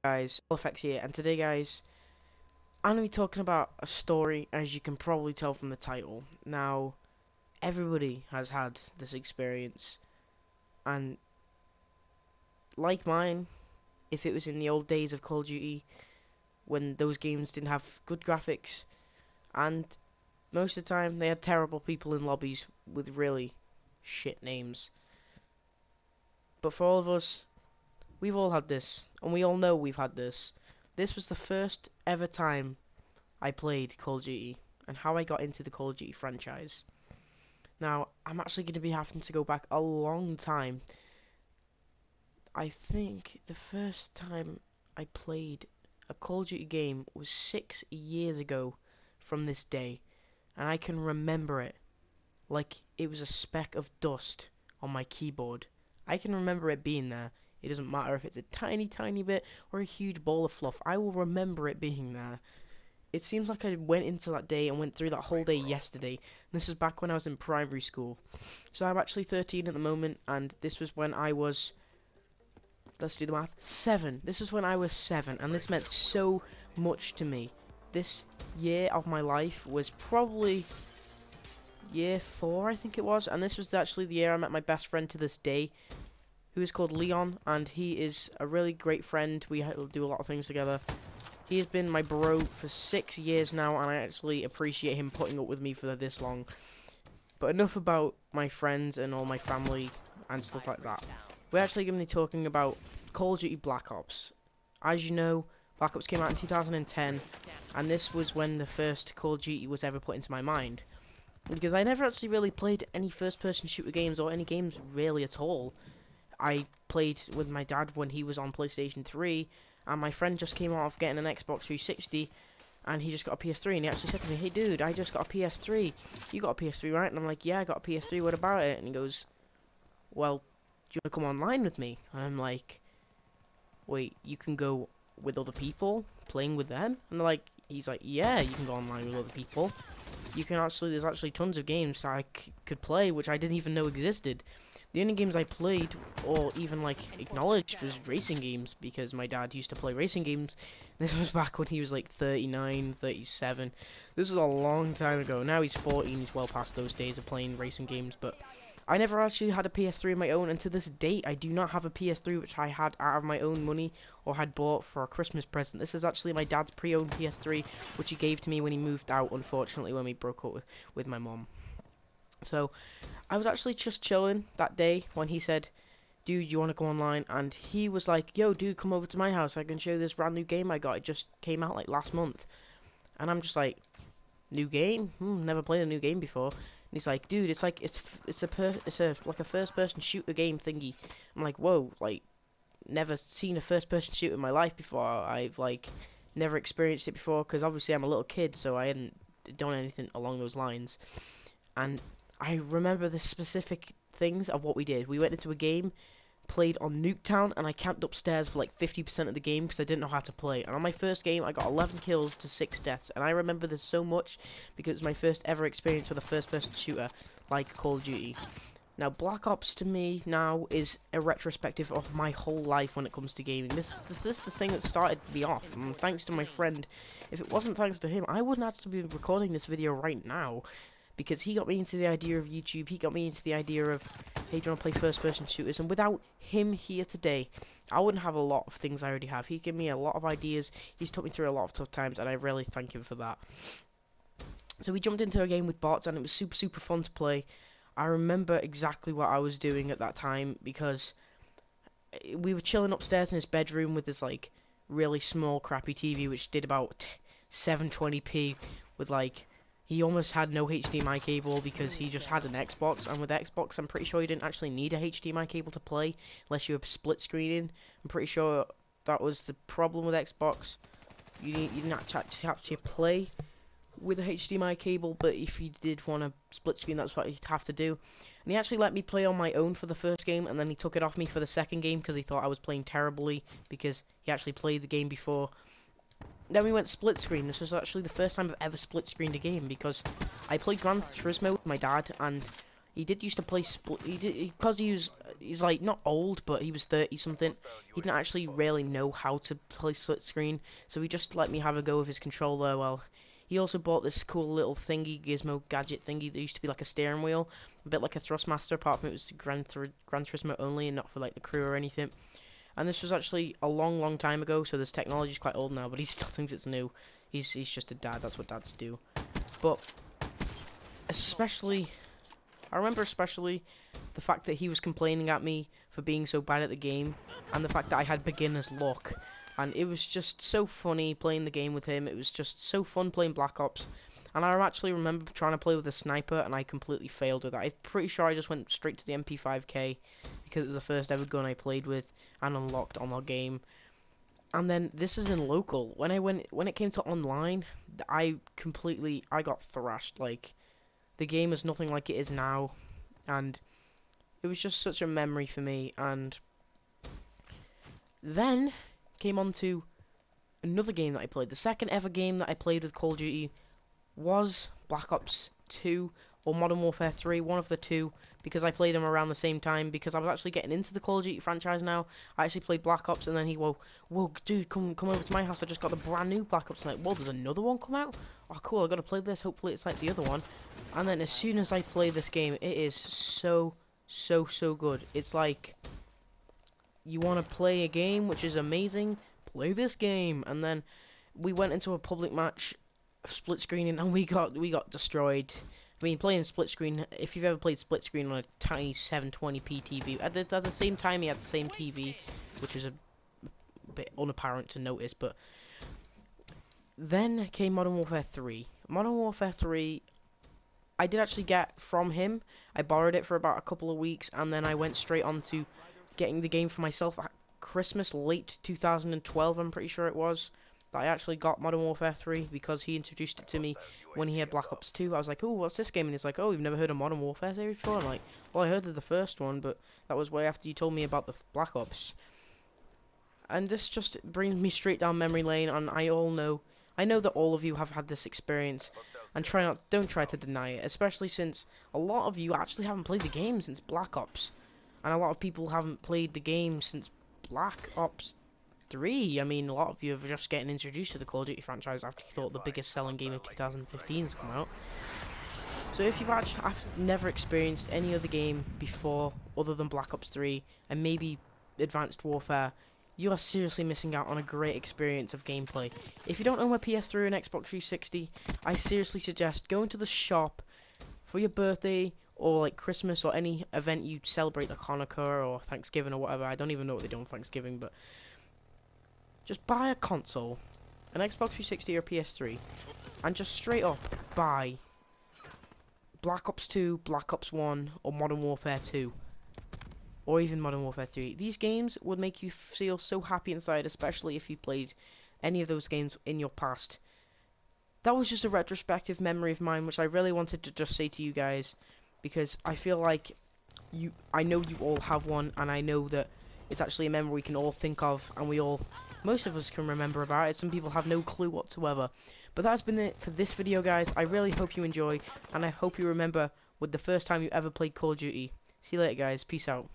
Guys, SHAREfactory here, and today guys, I'm going to be talking about a story, as you can probably tell from the title. Now, everybody has had this experience, and like mine, if it was in the old days of Call of Duty, when those games didn't have good graphics, and most of the time they had terrible people in lobbies with really shit names. But for all of us, we've all had this, and we all know we've had this. This was the first ever time I played Call of Duty, and how I got into the Call of Duty franchise. Now, I'm actually going to be having to go back a long time. I think the first time I played a Call of Duty game was 6 years ago from this day, and I can remember it like it was a speck of dust on my keyboard. I can remember it being there. It doesn't matter if it's a tiny, tiny bit or a huge ball of fluff. I will remember it being there. It seems like I went into that day and went through that whole day yesterday. This is back when I was in primary school. So I'm actually 13 at the moment, and this was when I was, let's do the math, 7. This is when I was 7, and this meant so much to me. This year of my life was probably year 4, I think it was, and this was actually the year I met my best friend to this day, who is called Leon, and he is a really great friend. We do a lot of things together. He has been my bro for 6 years now, and I actually appreciate him putting up with me for this long. But enough about my friends and all my family and stuff like that. We're actually going to be talking about Call of Duty Black Ops. As you know, Black Ops came out in 2010, and this was when the first Call of Duty was ever put into my mind. Because I never actually really played any first-person shooter games, or any games really at all. I played with my dad when he was on PlayStation 3, and my friend just came out of getting an Xbox 360, and he just got a PS3, and he actually said to me, "Hey dude, I just got a PS3, you got a PS3, right?" And I'm like, "Yeah, I got a PS3, what about it?" And he goes, "Well, do you want to come online with me?" And I'm like, "Wait, you can go with other people, playing with them?" And he's like, "Yeah, you can go online with other people. You can actually, there's actually tons of games that I could play, which I didn't even know existed." The only games I played, or even acknowledged, was racing games, because my dad used to play racing games. This was back when he was like 39, 37. This was a long time ago. Now he's 14, he's well past those days of playing racing games, but I never actually had a PS3 of my own, and to this date I do not have a PS3 which I had out of my own money or had bought for a Christmas present. This is actually my dad's pre-owned PS3, which he gave to me when he moved out, unfortunately, when we broke up with my mom. So, I was actually just chilling that day when he said, "Dude, you want to go online?" And he was like, "Yo, dude, come over to my house. I can show you this brand new game I got. It just came out like last month." And I'm just like, "New game? Never played a new game before." And he's like, "Dude, it's like it's like a first-person shooter game thingy." I'm like, "Whoa, like never seen a first-person shooter in my life before. I've never experienced it before, because obviously I'm a little kid, so I hadn't done anything along those lines." And I remember the specific things of what we did. We went into a game, played on Nuketown, and I camped upstairs for like 50% of the game because I didn't know how to play. And on my first game, I got 11 kills to 6 deaths. And I remember this so much because it was my first ever experience with a first-person shooter like Call of Duty. Now, Black Ops to me now is a retrospective of my whole life when it comes to gaming. This is the thing that started me off, and thanks to my friend. If it wasn't thanks to him, I wouldn't actually be recording this video right now. Because he got me into the idea of YouTube, he got me into the idea of, hey, do you want to play first-person shooters? And without him here today, I wouldn't have a lot of things I already have. He gave me a lot of ideas, he's took me through a lot of tough times, and I really thank him for that. So we jumped into a game with bots, and it was super, super fun to play. I remember exactly what I was doing at that time, because we were chilling upstairs in his bedroom with this, really small, crappy TV, which did about 720p, with, he almost had no HDMI cable because he just had an Xbox, and with Xbox I'm pretty sure you didn't actually need a HDMI cable to play unless you were split screening. I'm pretty sure that was the problem with Xbox. You didn't actually play with a HDMI cable, but if you did want to split screen, that's what you'd have to do. And he actually let me play on my own for the first game, and then he took it off me for the second game because he thought I was playing terribly because he actually played the game before. Then we went split screen. This was actually the first time I've ever split screened a game, because I played Gran Turismo with my dad, and he did used to play because he was he's like not old, but he was 30 something. He didn't actually really know how to play split screen, so he just let me have a go with his controller. Well, he also bought this cool little thingy, gizmo gadget thingy that used to be like a steering wheel, a bit like a Thrustmaster, apart from it was Gran Turismo only and not for like the crew or anything. And this was actually a long, long time ago, so this technology is quite old now, but he still thinks it's new. He's just a dad, that's what dads do. But especially, I remember especially the fact that he was complaining at me for being so bad at the game, and the fact that I had beginner's luck. And it was just so funny playing the game with him. It was just so fun playing Black Ops. And I actually remember trying to play with a sniper, and I completely failed with that. I'm pretty sure I just went straight to the MP5K, because it was the first ever gun I played with and unlocked on our game. And then this is in local. When it came to online, I got thrashed. Like, the game is nothing like it is now, and it was just such a memory for me. And then came on to another game that I played. The second ever game that I played with Call of Duty was Black Ops 2 or Modern Warfare 3, one of the two, because I played them around the same time, because I was actually getting into the Call of Duty franchise now. I actually played Black Ops, and then whoa, dude, come over to my house, I just got the brand new Black Ops, and like, whoa, there's another one come out? Oh, cool, I gotta play this, hopefully it's like the other one. And then as soon as I play this game, it is so good. It's like, you want to play a game which is amazing, play this game. And then we went into a public match, split screening, and we got destroyed. I mean, playing split screen, if you've ever played split screen on a tiny 720p TV, at the same time he had the same TV, which was a bit unapparent to notice. But then came Modern Warfare 3. Modern Warfare 3, I did actually get from him. I borrowed it for about a couple of weeks, and then I went straight on to getting the game for myself at Christmas, late 2012, I'm pretty sure it was, that I actually got Modern Warfare 3, because he introduced it to me when he had Black Ops 2. I was like, oh, what's this game? And he's like, oh, you've never heard of Modern Warfare series before? I'm like, well, I heard of the first one, but that was way after you told me about the Black Ops. And this just brings me straight down memory lane, and I know that all of you have had this experience, and don't try to deny it, especially since a lot of you actually haven't played the game since Black Ops. And a lot of people haven't played the game since Black Ops 3. I mean, a lot of you are just getting introduced to the Call of Duty franchise after you thought the biggest selling game of 2015 has come out. So if I've never experienced any other game before other than Black Ops 3 and maybe Advanced Warfare, you are seriously missing out on a great experience of gameplay. If you don't own a PS3 and Xbox 360, I seriously suggest going to the shop for your birthday, or like Christmas, or any event you celebrate, like Hanukkah or Thanksgiving or whatever. I don't even know what they do on Thanksgiving, but just buy a console, an Xbox 360 or PS3, and just straight up buy Black Ops 2, Black Ops 1, or Modern Warfare 2, or even Modern Warfare 3. These games would make you feel so happy inside, especially if you played any of those games in your past. That was just a retrospective memory of mine, which I really wanted to just say to you guys, because I feel like I know you all have one, and I know that it's actually a memory we can all think of, and most of us can remember about it. Some people have no clue whatsoever. But that's been it for this video, guys. I really hope you enjoy, and I hope you remember with the first time you ever played Call of Duty. See you later, guys. Peace out.